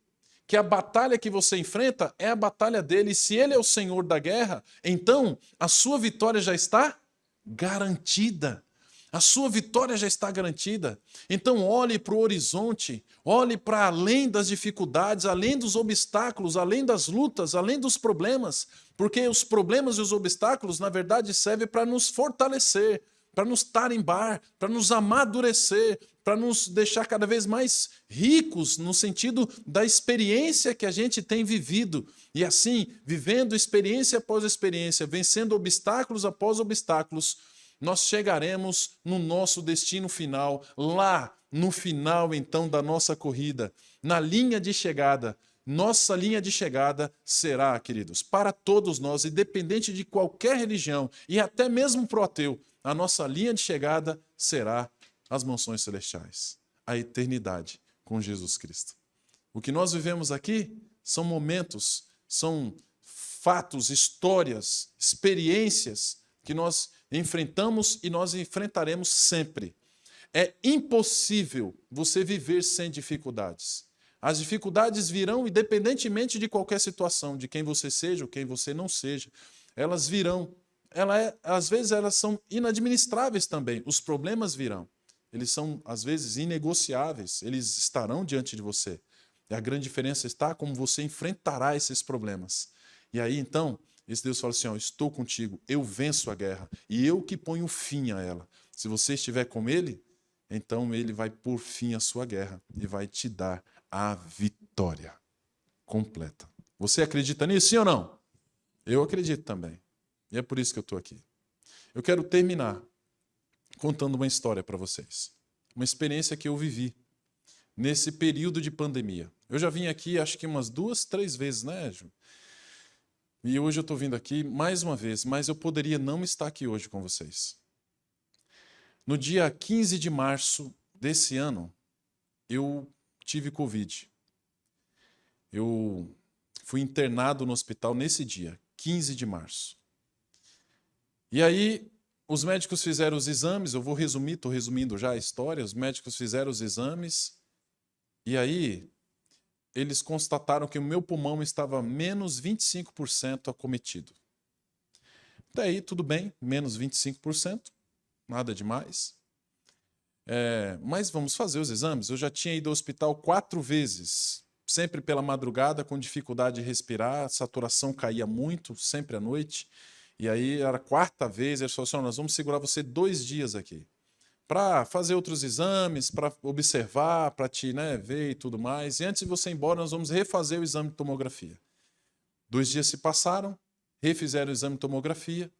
Que a batalha que você enfrenta é a batalha dele. E se ele é o Senhor da guerra, então a sua vitória já está garantida. A sua vitória já está garantida. Então olhe para o horizonte, olhe para além das dificuldades, além dos obstáculos, além das lutas, além dos problemas, porque os problemas e os obstáculos, na verdade, servem para nos fortalecer, para nos tarimbar, para nos amadurecer, para nos deixar cada vez mais ricos no sentido da experiência que a gente tem vivido. E assim, vivendo experiência após experiência, vencendo obstáculos após obstáculos, nós chegaremos no nosso destino final, lá no final então da nossa corrida, na linha de chegada. Nossa linha de chegada será, queridos, para todos nós, independente de qualquer religião e até mesmo para o ateu, a nossa linha de chegada será as mansões celestiais, a eternidade com Jesus Cristo. O que nós vivemos aqui são momentos, são fatos, histórias, experiências que nós enfrentamos e nós enfrentaremos sempre. É impossível você viver sem dificuldades. As dificuldades virão independentemente de qualquer situação, de quem você seja ou quem você não seja. Elas virão. Às vezes elas são inadministráveis também. Os problemas virão. Eles são, às vezes, inegociáveis. Eles estarão diante de você. E a grande diferença está como você enfrentará esses problemas. E aí, então, esse Deus fala assim, estou contigo, eu venço a guerra e eu que ponho fim a ela. Se você estiver com ele, então ele vai pôr fim à sua guerra e vai te dar a vitória completa. Você acredita nisso, sim ou não? Eu acredito também. E é por isso que eu estou aqui. Eu quero terminar contando uma história para vocês. Uma experiência que eu vivi nesse período de pandemia. Eu já vim aqui acho que umas 2, 3 vezes, né, Ju? E hoje eu estou vindo aqui mais uma vez, mas eu poderia não estar aqui hoje com vocês. No dia 15 de março desse ano, eu tive Covid. Eu fui internado no hospital nesse dia, 15 de março. E aí, os médicos fizeram os exames, eu vou resumir, estou resumindo já a história, os médicos fizeram os exames, e aí eles constataram que o meu pulmão estava menos 25% acometido. Até aí, tudo bem, menos 25%, nada demais. Mas vamos fazer os exames. Eu já tinha ido ao hospital 4 vezes, sempre pela madrugada, com dificuldade de respirar, a saturação caía muito, sempre à noite. E aí era a 4ª vez, eles falaram assim, nós vamos segurar você 2 dias aqui, para fazer outros exames, para observar, para te ver e tudo mais. E antes de você ir embora, nós vamos refazer o exame de tomografia. 2 dias se passaram, refizeram o exame de tomografia,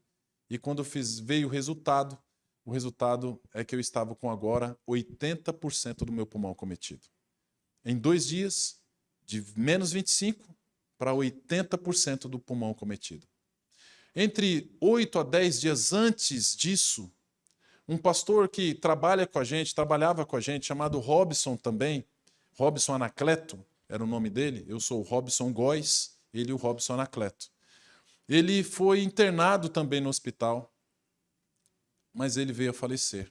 e quando veio o resultado é que eu estava com agora 80% do meu pulmão acometido. Em 2 dias, de menos 25% para 80% do pulmão acometido. Entre 8 a 10 dias antes disso, um pastor que trabalhava com a gente, chamado Robson também, Robson Anacleto, era o nome dele, eu sou o Robson Góes, ele o Robson Anacleto. Ele foi internado também no hospital, mas ele veio a falecer,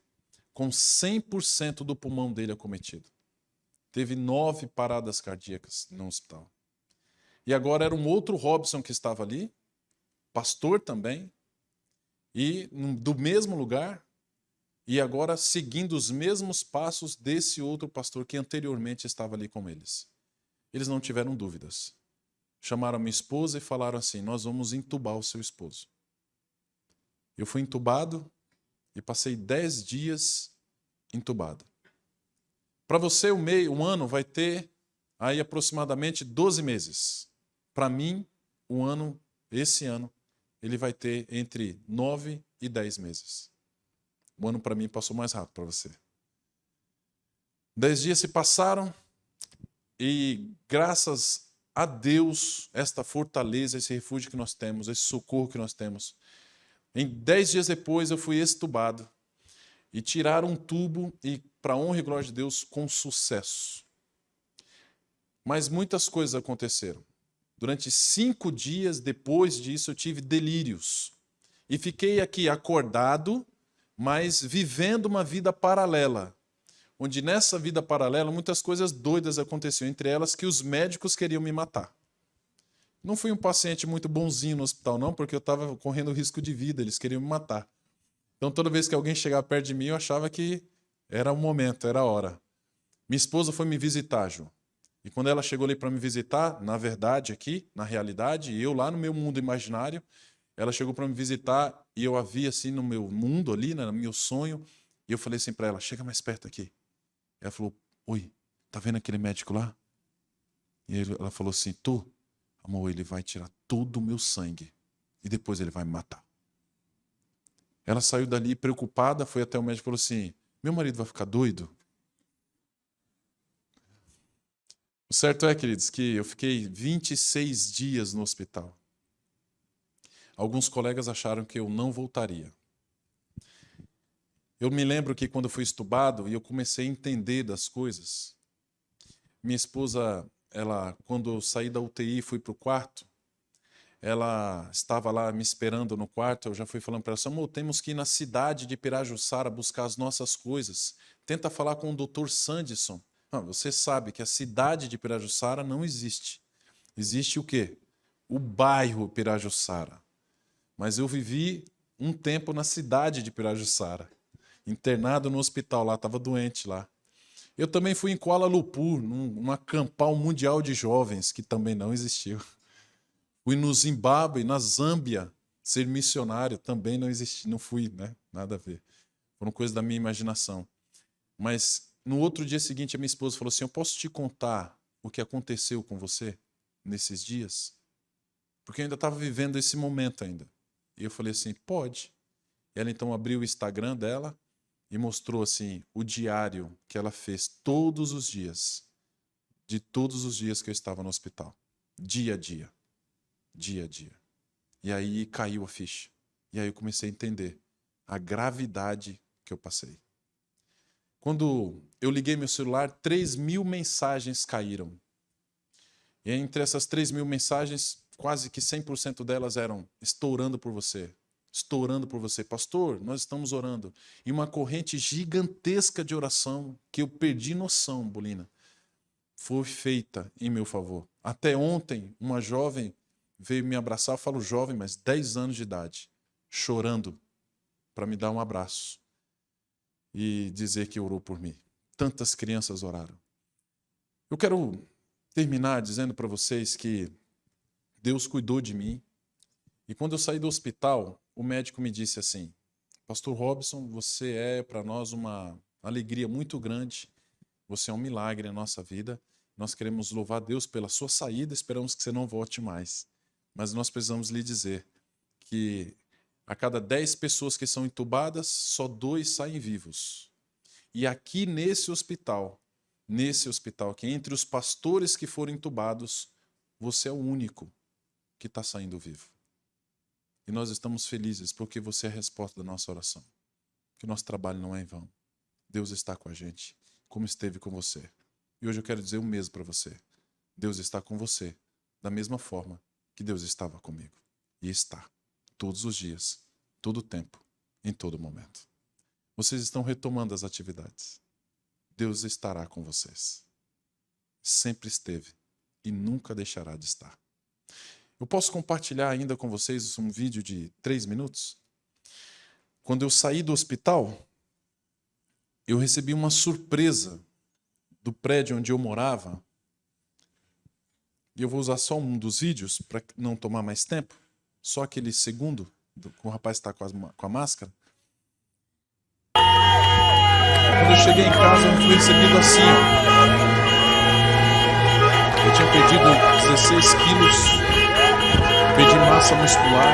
com 100% do pulmão dele acometido. Teve 9 paradas cardíacas no hospital. E agora era um outro Robson que estava ali, pastor também, e do mesmo lugar, e agora seguindo os mesmos passos desse outro pastor que anteriormente estava ali com eles. Eles não tiveram dúvidas. Chamaram minha esposa e falaram assim, nós vamos entubar o seu esposo. Eu fui entubado e passei 10 dias entubado. Para você, um ano vai ter aí aproximadamente 12 meses. Para mim, esse ano, ele vai ter entre 9 e 10 meses. O ano para mim passou mais rápido para você. 10 dias se passaram e graças a Deus, esta fortaleza, esse refúgio que nós temos, esse socorro que nós temos, em 10 dias depois eu fui extubado e tiraram um tubo e, para a honra e glória de Deus, com sucesso. Mas muitas coisas aconteceram. Durante 5 dias depois disso eu tive delírios e fiquei aqui acordado, mas vivendo uma vida paralela, onde nessa vida paralela muitas coisas doidas aconteciam, entre elas que os médicos queriam me matar. Não fui um paciente muito bonzinho no hospital não, porque eu estava correndo risco de vida, eles queriam me matar. Então toda vez que alguém chegava perto de mim, eu achava que era o momento, era a hora. Minha esposa foi me visitar, Ju. E quando ela chegou ali para me visitar, na verdade aqui, na realidade, eu lá no meu mundo imaginário, ela chegou para me visitar e eu a vi assim no meu mundo ali, no meu sonho, e eu falei assim para ela, chega mais perto aqui. Ela falou, oi, tá vendo aquele médico lá? E ela falou assim, tu, amor, ele vai tirar todo o meu sangue e depois ele vai me matar. Ela saiu dali preocupada, foi até o médico e falou assim, meu marido vai ficar doido? O certo é, queridos, que eu fiquei 26 dias no hospital. Alguns colegas acharam que eu não voltaria. Eu me lembro que quando eu fui estubado e eu comecei a entender das coisas, minha esposa, quando eu saí da UTI e fui para o quarto, ela estava lá me esperando no quarto, eu já fui falando para ela, amor, temos que ir na cidade de Pirajussara buscar as nossas coisas. Tenta falar com o Dr. Sandison. Você sabe que a cidade de Pirajussara não existe. Existe o quê? O bairro Pirajussara. Mas eu vivi um tempo na cidade de Pirajussara, internado no hospital lá, estava doente lá. Eu também fui em Kuala Lumpur, num acampal mundial de jovens, que também não existiu. Fui no Zimbábue, na Zâmbia, ser missionário, também não existiu, não fui, né? Nada a ver. Foram coisas da minha imaginação. Mas no outro dia seguinte, a minha esposa falou assim, eu posso te contar o que aconteceu com você nesses dias? Porque eu ainda estava vivendo esse momento ainda. E eu falei assim, pode. Ela então abriu o Instagram dela e mostrou assim o diário que ela fez todos os dias, de todos os dias que eu estava no hospital, dia a dia, dia a dia. E aí caiu a ficha. E aí eu comecei a entender a gravidade que eu passei. Quando eu liguei meu celular, 3.000 mensagens caíram. E entre essas 3.000 mensagens, quase que 100% delas eram estourando por você. Estourando por você. Pastor, nós estamos orando. E uma corrente gigantesca de oração, que eu perdi noção, Bolina, foi feita em meu favor. Até ontem, uma jovem veio me abraçar, eu falo jovem, mas 10 anos de idade, chorando para me dar um abraço e dizer que orou por mim. Tantas crianças oraram. Eu quero terminar dizendo para vocês que Deus cuidou de mim. E quando eu saí do hospital, o médico me disse assim: Pastor Robson, você é para nós uma alegria muito grande. Você é um milagre na nossa vida. Nós queremos louvar Deus pela sua saída. Esperamos que você não volte mais. Mas nós precisamos lhe dizer que a cada 10 pessoas que são entubadas, só 2 saem vivos. E aqui nesse hospital, que entre os pastores que foram entubados, você é o único que está saindo vivo. E nós estamos felizes porque você é a resposta da nossa oração. Que o nosso trabalho não é em vão. Deus está com a gente, como esteve com você. E hoje eu quero dizer o mesmo para você. Deus está com você da mesma forma que Deus estava comigo. E está. Todos os dias, todo o tempo, em todo momento. Vocês estão retomando as atividades. Deus estará com vocês. Sempre esteve e nunca deixará de estar. Eu posso compartilhar ainda com vocês um vídeo de 3 minutos? Quando eu saí do hospital, eu recebi uma surpresa do prédio onde eu morava. E eu vou usar só um dos vídeos para não tomar mais tempo. Só aquele segundo, que o rapaz está com a máscara. Quando eu cheguei em casa, eu fui recebido assim, ó. Eu tinha perdido 16 quilos, perdi massa muscular.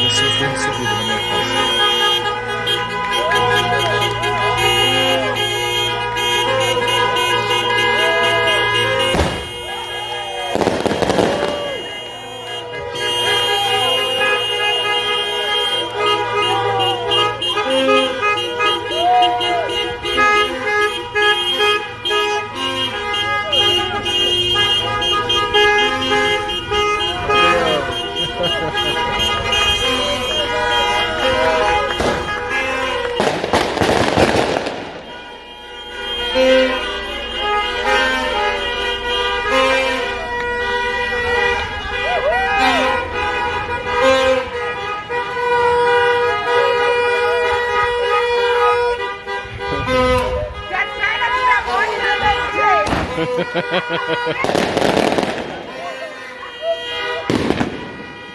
E assim eu fui recebido na minha casa.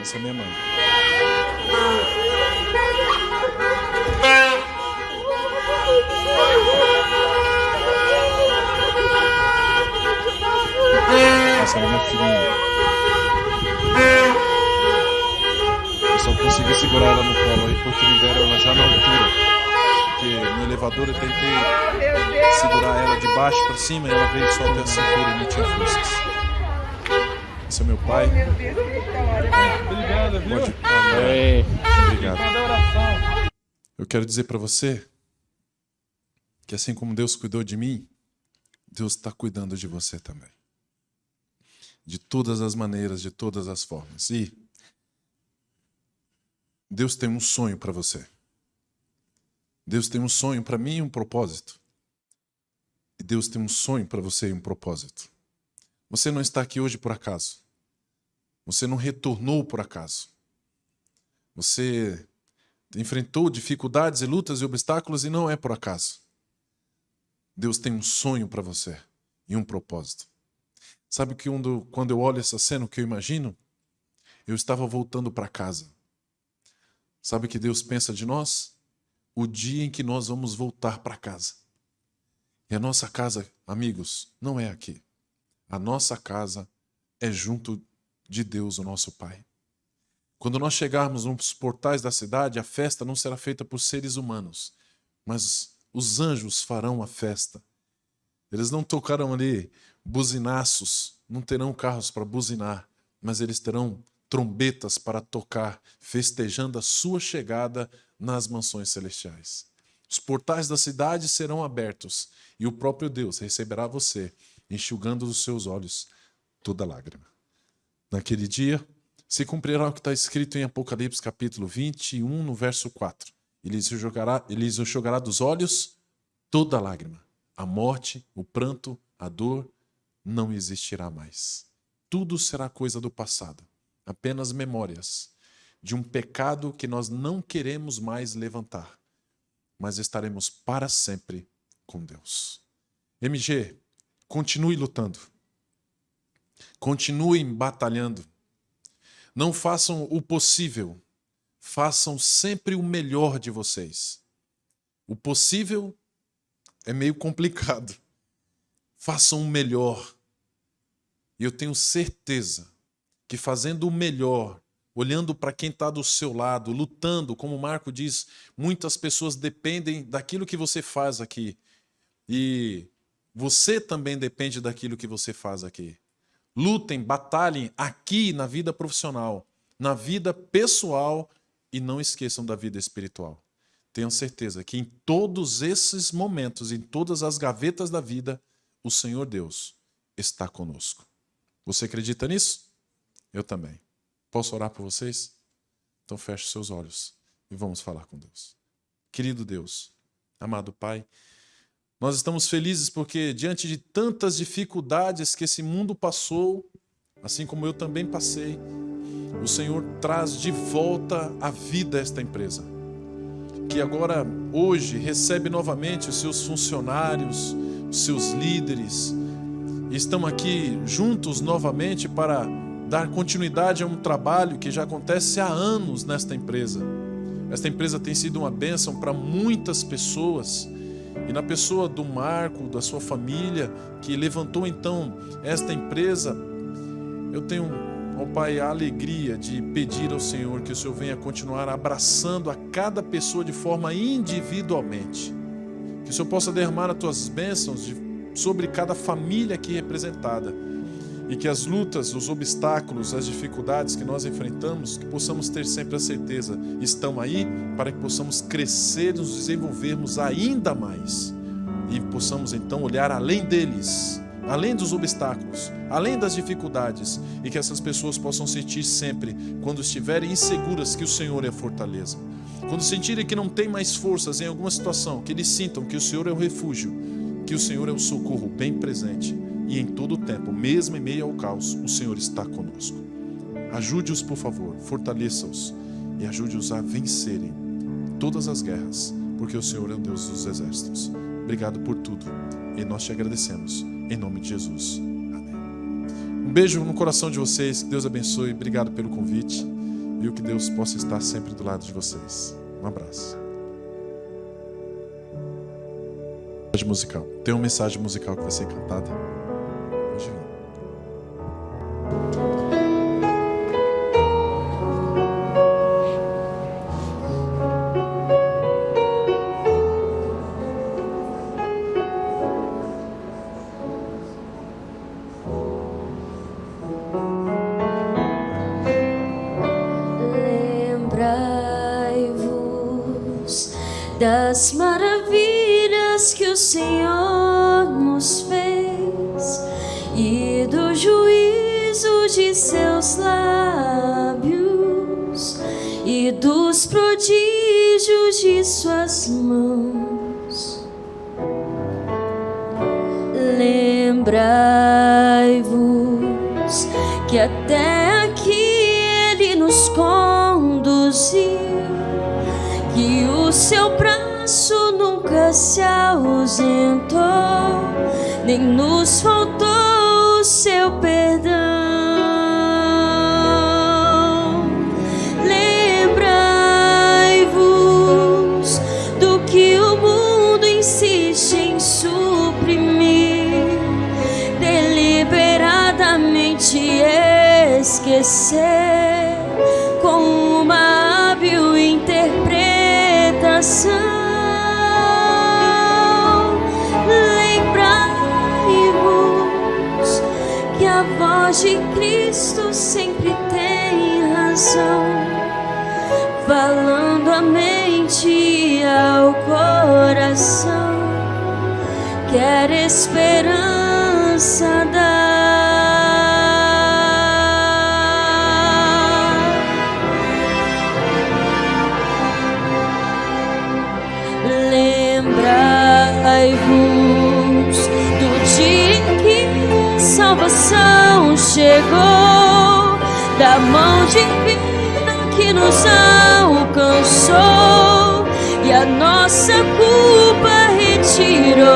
Essa é minha mãe. Essa é minha filhinha. Eu só consegui segurar ela no colo aí porque me deram ela já na altura. Porque no elevador eu tentei segurar ela de baixo para cima e ela veio só até a cintura e não tinha forças. Esse é meu pai. Obrigado, viu? Obrigado. Eu quero dizer para você que assim como Deus cuidou de mim, Deus está cuidando de você também. De todas as maneiras, de todas as formas. E Deus tem um sonho para você. Deus tem um sonho para mim e um propósito. E Deus tem um sonho para você e um propósito. Você não está aqui hoje por acaso. Você não retornou por acaso. Você enfrentou dificuldades e lutas e obstáculos e não é por acaso. Deus tem um sonho para você e um propósito. Sabe que quando eu olho essa cena, o que eu imagino? Eu estava voltando para casa. Sabe o que Deus pensa de nós? O dia em que nós vamos voltar para casa. E a nossa casa, amigos, não é aqui. A nossa casa é junto de Deus, o nosso Pai. Quando nós chegarmos nos portais da cidade, a festa não será feita por seres humanos, mas os anjos farão a festa. Eles não tocarão ali buzinaços, não terão carros para buzinar, mas eles terão trombetas para tocar, festejando a sua chegada nas mansões celestiais. Os portais da cidade serão abertos e o próprio Deus receberá você, enxugando dos seus olhos toda lágrima. Naquele dia, se cumprirá o que está escrito em Apocalipse capítulo 21, no verso 4. Ele lhes enxugará dos olhos toda lágrima. A morte, o pranto, a dor não existirá mais. Tudo será coisa do passado. Apenas memórias de um pecado que nós não queremos mais levantar, mas estaremos para sempre com Deus. MG, continue lutando. Continuem batalhando. Não façam o possível, façam sempre o melhor de vocês. O possível é meio complicado. Façam o melhor. E eu tenho certeza que fazendo o melhor, olhando para quem está do seu lado, lutando, como o Marco diz, muitas pessoas dependem daquilo que você faz aqui. E você também depende daquilo que você faz aqui. Lutem, batalhem aqui na vida profissional, na vida pessoal e não esqueçam da vida espiritual. Tenham certeza que em todos esses momentos, em todas as gavetas da vida, o Senhor Deus está conosco. Você acredita nisso? Eu também. Posso orar por vocês? Então feche seus olhos e vamos falar com Deus. Querido Deus, amado Pai, nós estamos felizes porque diante de tantas dificuldades que esse mundo passou, assim como eu também passei, o Senhor traz de volta à vida esta empresa, que agora, hoje, recebe novamente os seus funcionários, os seus líderes, e estão aqui juntos novamente para dar continuidade a um trabalho que já acontece há anos nesta empresa. Esta empresa tem sido uma bênção para muitas pessoas, e na pessoa do Marco, da sua família, que levantou então esta empresa, eu tenho, ó Pai, a alegria de pedir ao Senhor que o Senhor venha continuar abraçando a cada pessoa de forma individualmente. Que o Senhor possa derramar as tuas bênçãos sobre cada família aqui representada. E que as lutas, os obstáculos, as dificuldades que nós enfrentamos, que possamos ter sempre a certeza, estão aí para que possamos crescer, nos desenvolvermos ainda mais. E possamos então olhar além deles, além dos obstáculos, além das dificuldades, e que essas pessoas possam sentir sempre, quando estiverem inseguras, que o Senhor é a fortaleza. Quando sentirem que não tem mais forças em alguma situação, que eles sintam que o Senhor é o refúgio, que o Senhor é o socorro bem presente. E em todo o tempo, mesmo em meio ao caos, o Senhor está conosco. Ajude-os, por favor, fortaleça-os e ajude-os a vencerem todas as guerras, porque o Senhor é o Deus dos exércitos. Obrigado por tudo e nós te agradecemos, em nome de Jesus. Amém. Um beijo no coração de vocês, que Deus abençoe, obrigado pelo convite e que Deus possa estar sempre do lado de vocês. Um abraço. Musical. Tem uma mensagem musical que vai ser cantada. Pode vir. Lembrai-vos das maravilhas que o Senhor nos fez e do juízo de seus lábios e dos prodígios de suas mãos. Lembrai-vos que até aqui Ele nos conduziu, que o seu braço nunca se ausentou, nem nos faltou o seu perdão. Lembrai-vos do que o mundo insiste em suprimir, deliberadamente esquecer. com uma hábil interpretação. Lembrai-vos que a voz de Cristo sempre tem razão, falando a mente e ao coração, quer esperança dar. Lembrai-vos do dia em que a salvação chegou, da mão divina que nos alcançou e a nossa culpa retirou.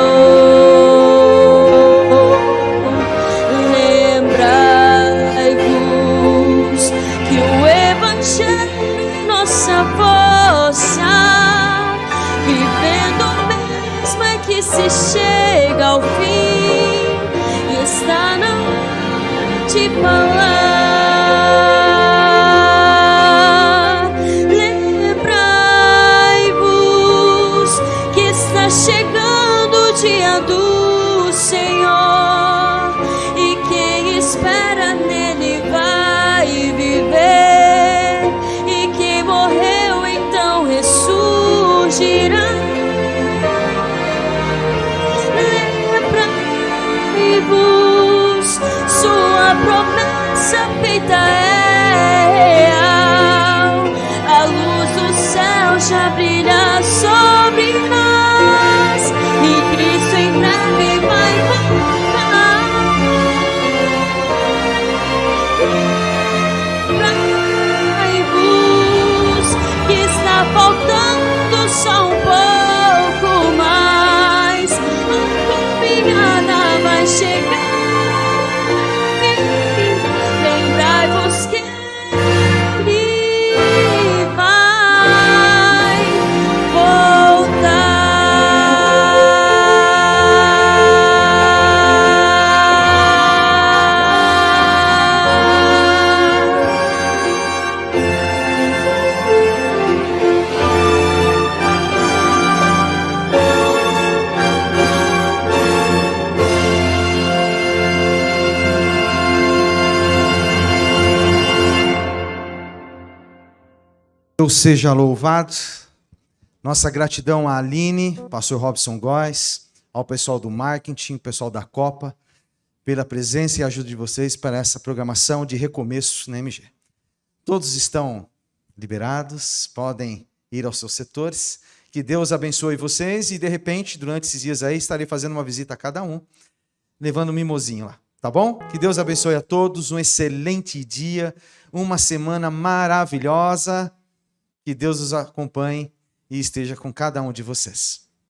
Lembrai-vos que o Evangelho é nossa força, vivendo mesmo é que se chega ao fim e está na hora de falar. Chegando o dia do Senhor, e quem espera nele vai viver, e quem morreu então ressurgirá. Lembrai-vos, sua promessa feita é real, a luz do céu já brilha sobre nós. E Cristo em breve vai voltar. Lembrai-vos que está faltando só um pouco mais. A caminhada vai chegar. Lembrai-vos que Ele vai voltar. Deus seja louvado. Nossa gratidão à Aline, pastor Robson Góes, ao pessoal do marketing, pessoal da Copa, pela presença e ajuda de vocês para essa programação de recomeço na MG. Todos estão liberados, podem ir aos seus setores. Que Deus abençoe vocês e, de repente, durante esses dias aí, estarei fazendo uma visita a cada um, levando um mimosinho lá, tá bom? Que Deus abençoe a todos, um excelente dia, uma semana maravilhosa. Que Deus os acompanhe e esteja com cada um de vocês.